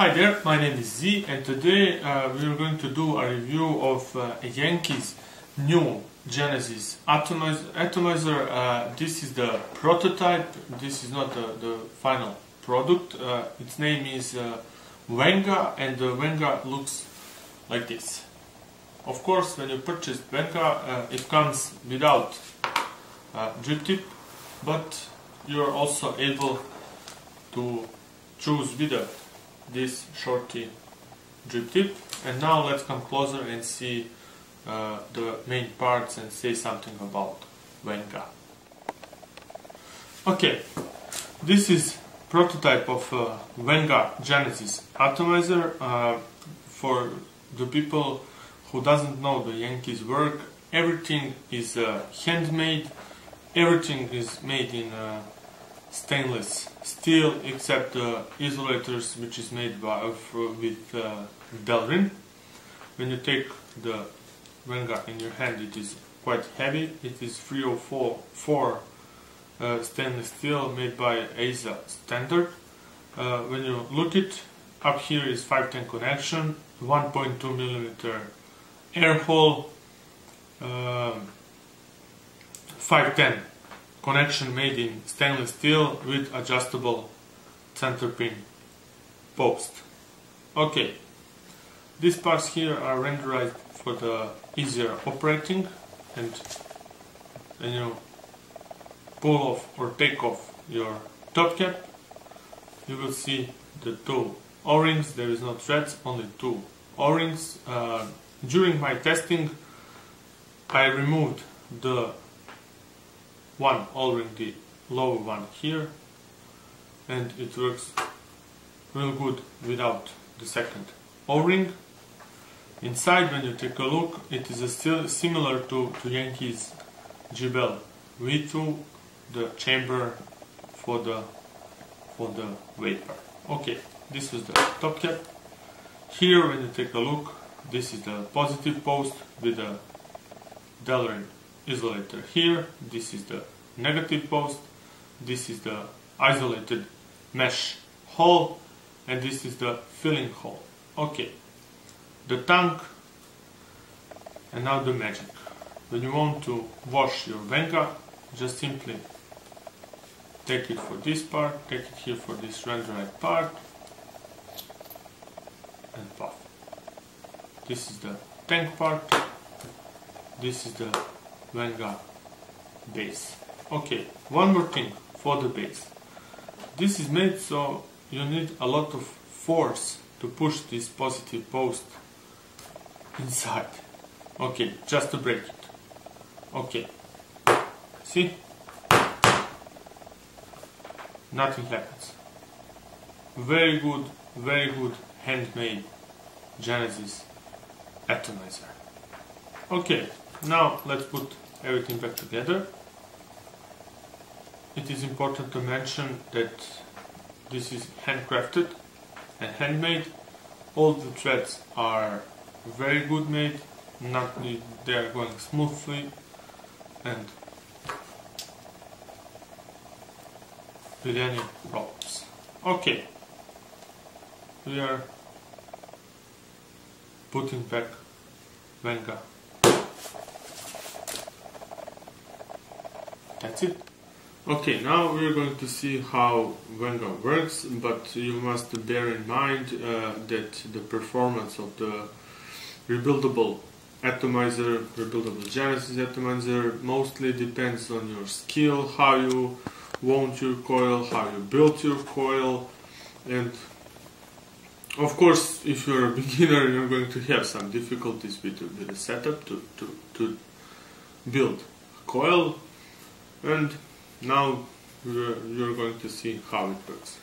Hi there, my name is Z, and today we are going to do a review of Yankee's new Genesis atomizer. This is the prototype, this is not the final product. Its name is Venga, and the Venga looks like this. Of course, when you purchase Venga, it comes without drip tip, but you are also able to choose with this shorty drip tip. And now let's come closer and see the main parts and say something about Venga. Okay, this is prototype of Venga Genesis atomizer. For the people who doesn't know the Yankees work, everything is handmade, everything is made in stainless steel except the isolators, which is made with Delrin. When you take the Venga in your hand, it is quite heavy. It is 304 stainless steel made by ASA standard. When you look it, up here is 510 connection, 1.2 mm air hole, 510 connection made in stainless steel with adjustable center pin post. Okay, these parts here are renderized for the easier operating, and when you pull off or take off your top cap, you will see the two O-rings. There is no threads, only two O-rings. During my testing, I removed the one O-ring, the lower one here, and it works real good without the second O-ring. Inside, when you take a look, it is still similar to Yankees G-Bell V2, the chamber for the weight part. Okay, this is the top cap. Here, when you take a look, this is the positive post with the Delrin isolator here. This is the negative post. This is the isolated mesh hole, and this is the filling hole. Okay, the tank, and now the magic. When you want to wash your Venga, just simply take it for this part, take it here for this renderized part, and puff. This is the tank part, this is the Venga base. Okay, one more thing for the base. This is made so you need a lot of force to push this positive post inside. Okay, just to break it. Okay, see? Nothing happens. Very good handmade Genesis atomizer. Okay, now let's put everything back together. It is important to mention that this is handcrafted and handmade. All the threads are very good made, they are going smoothly and with any problems. Okay, we are putting back Venga. That's it. Okay, now we are going to see how Venga works, but you must bear in mind that the performance of the rebuildable Genesis atomizer mostly depends on your skill, how you wound your coil, how you built your coil, and of course, if you're a beginner, you're going to have some difficulties with the setup to build a coil, and now you're going to see how it works.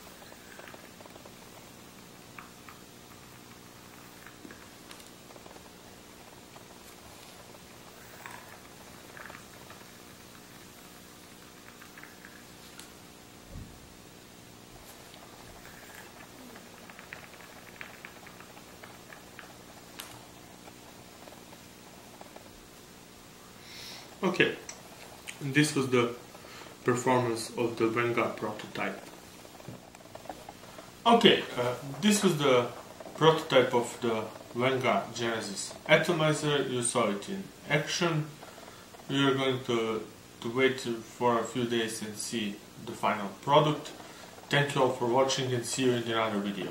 Okay, this was the performance of the Venga prototype. Okay, this was the prototype of the Venga Genesis atomizer. You saw it in action. We are going to wait for a few days and see the final product. Thank you all for watching and see you in another video.